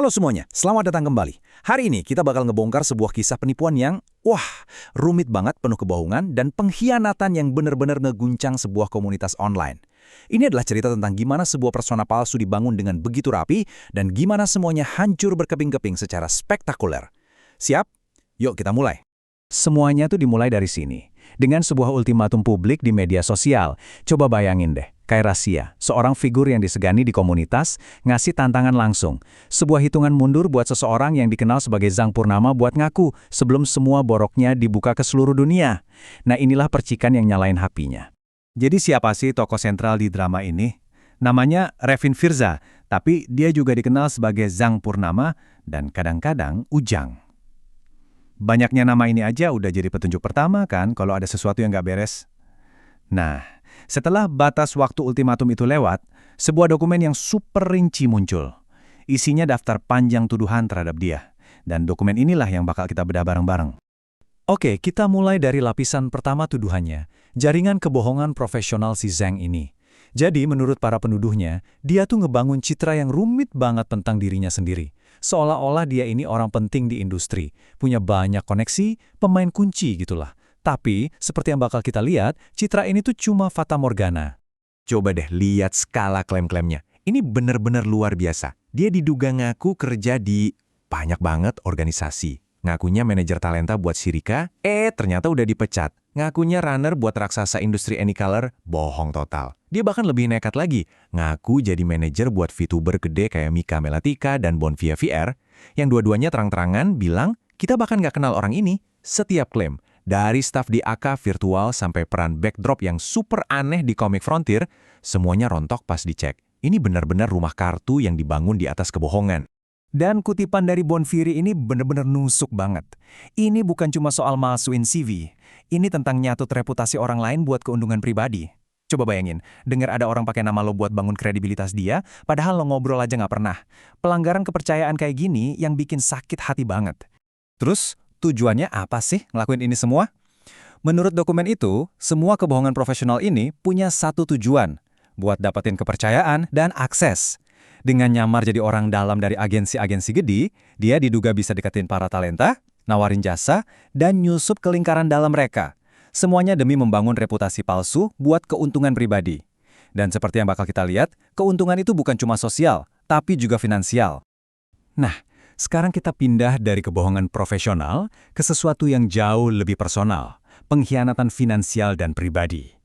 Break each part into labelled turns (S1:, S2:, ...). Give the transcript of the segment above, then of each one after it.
S1: Halo semuanya, selamat datang kembali. Hari ini kita bakal ngebongkar sebuah kisah penipuan yang, rumit banget, penuh kebohongan, dan pengkhianatan yang benar-benar ngeguncang sebuah komunitas online. Ini adalah cerita tentang gimana sebuah persona palsu dibangun dengan begitu rapi, dan gimana semuanya hancur berkeping-keping secara spektakuler. Siap? Yuk kita mulai. Semuanya tuh dimulai dari sini, dengan sebuah ultimatum publik di media sosial. Coba bayangin deh. Khairasiah, seorang figur yang disegani di komunitas, ngasih tantangan langsung. Sebuah hitungan mundur buat seseorang yang dikenal sebagai Zhang Purnama buat ngaku sebelum semua boroknya dibuka ke seluruh dunia. Nah inilah percikan yang nyalain HP-nya. Jadi siapa sih tokoh sentral di drama ini? Namanya Revin Firza, tapi dia juga dikenal sebagai Zhang Purnama dan kadang-kadang Ujang. Banyaknya nama ini aja udah jadi petunjuk pertama kan kalau ada sesuatu yang nggak beres. Nah, setelah batas waktu ultimatum itu lewat, sebuah dokumen yang super rinci muncul. Isinya daftar panjang tuduhan terhadap dia. Dan dokumen inilah yang bakal kita bedah bareng-bareng. Oke, kita mulai dari lapisan pertama tuduhannya. Jaringan kebohongan profesional si Zhang ini. Jadi menurut para penuduhnya, dia tuh ngebangun citra yang rumit banget tentang dirinya sendiri. Seolah-olah dia ini orang penting di industri. Punya banyak koneksi, pemain kunci gitulah. Tapi, seperti yang bakal kita lihat, citra ini tuh cuma fata morgana. Coba deh lihat skala klaim-klaimnya. Ini bener-bener luar biasa. Dia diduga ngaku kerja di banyak banget organisasi. Ngakunya manajer talenta buat Sirika, ternyata udah dipecat. Ngakunya runner buat raksasa industri Anycolor, bohong total. Dia bahkan lebih nekat lagi. Ngaku jadi manajer buat VTuber gede kayak Mika Melatika dan Bonvia VR, yang dua-duanya terang-terangan bilang, kita bahkan nggak kenal orang ini. Setiap klaim, dari staf di AK virtual sampai peran backdrop yang super aneh di Comic Frontier, semuanya rontok pas dicek. Ini benar-benar rumah kartu yang dibangun di atas kebohongan. Dan kutipan dari Bonfiri ini benar-benar nusuk banget. Ini bukan cuma soal masukin CV. Ini tentang nyatut reputasi orang lain buat keuntungan pribadi. Coba bayangin, dengar ada orang pakai nama lo buat bangun kredibilitas dia, padahal lo ngobrol aja nggak pernah. Pelanggaran kepercayaan kayak gini yang bikin sakit hati banget. Terus, tujuannya apa sih ngelakuin ini semua? Menurut dokumen itu, semua kebohongan profesional ini punya satu tujuan, buat dapetin kepercayaan dan akses. Dengan nyamar jadi orang dalam dari agensi-agensi gede, dia diduga bisa deketin para talenta, nawarin jasa, dan nyusup ke lingkaran dalam mereka. Semuanya demi membangun reputasi palsu buat keuntungan pribadi. Dan seperti yang bakal kita lihat, keuntungan itu bukan cuma sosial, tapi juga finansial. Nah, sekarang kita pindah dari kebohongan profesional ke sesuatu yang jauh lebih personal, pengkhianatan finansial dan pribadi.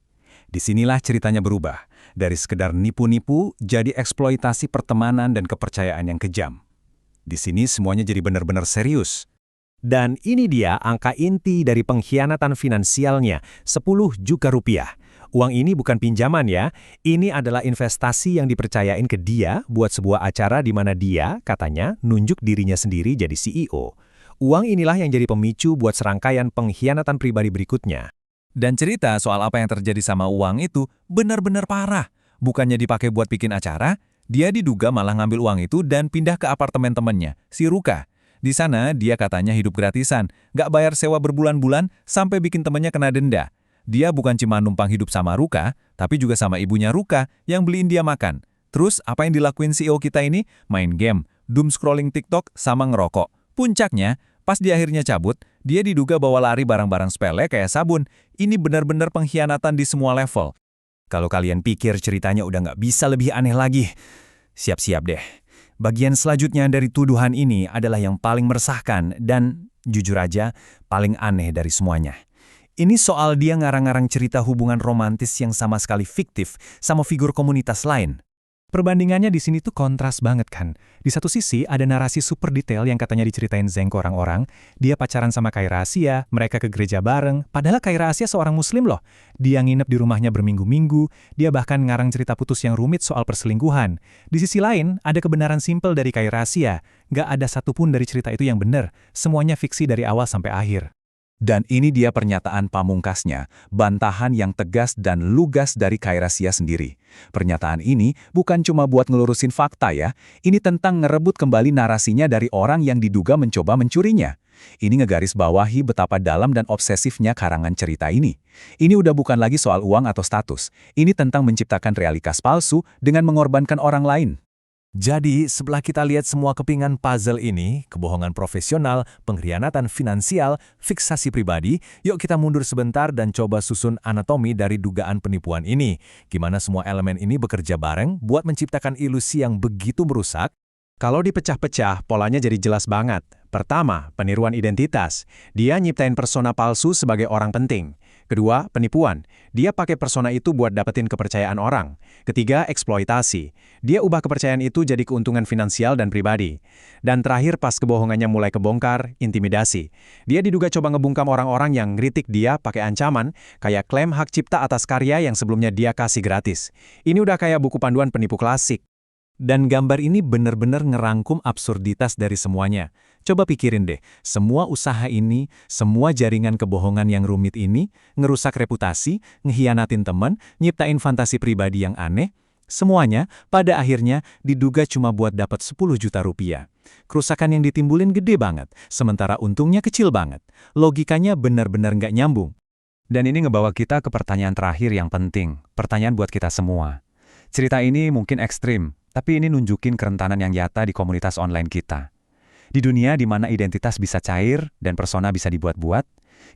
S1: Disinilah ceritanya berubah, dari sekedar nipu-nipu jadi eksploitasi pertemanan dan kepercayaan yang kejam. Di sini semuanya jadi benar-benar serius. Dan ini dia angka inti dari pengkhianatan finansialnya, 10 juta rupiah. Uang ini bukan pinjaman ya, ini adalah investasi yang dipercayain ke dia buat sebuah acara di mana dia, katanya, nunjuk dirinya sendiri jadi CEO. Uang inilah yang jadi pemicu buat serangkaian pengkhianatan pribadi berikutnya. Dan cerita soal apa yang terjadi sama uang itu benar-benar parah. Bukannya dipakai buat bikin acara, dia diduga malah ngambil uang itu dan pindah ke apartemen temannya, si Ruka. Di sana dia katanya hidup gratisan, nggak bayar sewa berbulan-bulan sampai bikin temannya kena denda. Dia bukan cuma numpang hidup sama Ruka, tapi juga sama ibunya Ruka yang beliin dia makan. Terus apa yang dilakuin CEO kita ini? Main game, doom scrolling TikTok, sama ngerokok. Puncaknya, pas di akhirnya cabut, dia diduga bawa lari barang-barang sepele kayak sabun. Ini benar-benar pengkhianatan di semua level. Kalau kalian pikir ceritanya udah nggak bisa lebih aneh lagi, siap-siap deh. Bagian selanjutnya dari tuduhan ini adalah yang paling meresahkan dan, jujur aja, paling aneh dari semuanya. Ini soal dia ngarang-ngarang cerita hubungan romantis yang sama sekali fiktif sama figur komunitas lain. Perbandingannya di sini tuh kontras banget kan. Di satu sisi ada narasi super detail yang katanya diceritain Zhang ke orang-orang. Dia pacaran sama Khairasiah, mereka ke gereja bareng. Padahal Khairasiah seorang muslim loh. Dia nginep di rumahnya berminggu-minggu. Dia bahkan ngarang cerita putus yang rumit soal perselingkuhan. Di sisi lain ada kebenaran simpel dari Khairasiah. Gak ada satupun dari cerita itu yang benar. Semuanya fiksi dari awal sampai akhir. Dan ini dia pernyataan pamungkasnya, bantahan yang tegas dan lugas dari Khairasiah sendiri. Pernyataan ini bukan cuma buat ngelurusin fakta ya, ini tentang ngerebut kembali narasinya dari orang yang diduga mencoba mencurinya. Ini ngegaris bawahi betapa dalam dan obsesifnya karangan cerita ini. Ini udah bukan lagi soal uang atau status, ini tentang menciptakan realitas palsu dengan mengorbankan orang lain.
S2: Jadi, setelah kita lihat semua kepingan puzzle ini, kebohongan profesional, pengkhianatan finansial, fiksasi pribadi, yuk kita mundur sebentar dan coba susun anatomi dari dugaan penipuan ini. Gimana semua elemen ini bekerja bareng buat menciptakan ilusi yang begitu merusak.
S3: Kalau dipecah-pecah, polanya jadi jelas banget. Pertama, peniruan identitas. Dia nyiptain persona palsu sebagai orang penting. Kedua, penipuan. Dia pakai persona itu buat dapetin kepercayaan orang. Ketiga, eksploitasi. Dia ubah kepercayaan itu jadi keuntungan finansial dan pribadi. Dan terakhir, pas kebohongannya mulai kebongkar, intimidasi. Dia diduga coba ngebungkam orang-orang yang ngeritik dia pakai ancaman, kayak klaim hak cipta atas karya yang sebelumnya dia kasih gratis. Ini udah kayak buku panduan penipu klasik.
S1: Dan gambar ini benar-benar ngerangkum absurditas dari semuanya. Coba pikirin deh, semua usaha ini, semua jaringan kebohongan yang rumit ini, ngerusak reputasi, ngehianatin teman, nyiptain fantasi pribadi yang aneh, semuanya pada akhirnya diduga cuma buat dapat 10 juta rupiah. Kerusakan yang ditimbulin gede banget, sementara untungnya kecil banget. Logikanya benar-benar nggak nyambung.
S4: Dan ini ngebawa kita ke pertanyaan terakhir yang penting, pertanyaan buat kita semua. Cerita ini mungkin ekstrim, tapi ini nunjukin kerentanan yang nyata di komunitas online kita. Di dunia di mana identitas bisa cair dan persona bisa dibuat-buat,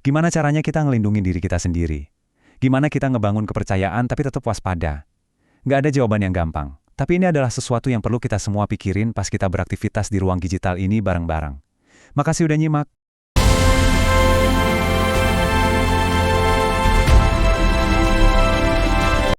S4: gimana caranya kita ngelindungin diri kita sendiri? Gimana kita ngebangun kepercayaan tapi tetap waspada? Nggak ada jawaban yang gampang, tapi ini adalah sesuatu yang perlu kita semua pikirin pas kita beraktivitas di ruang digital ini bareng-bareng. Makasih udah nyimak.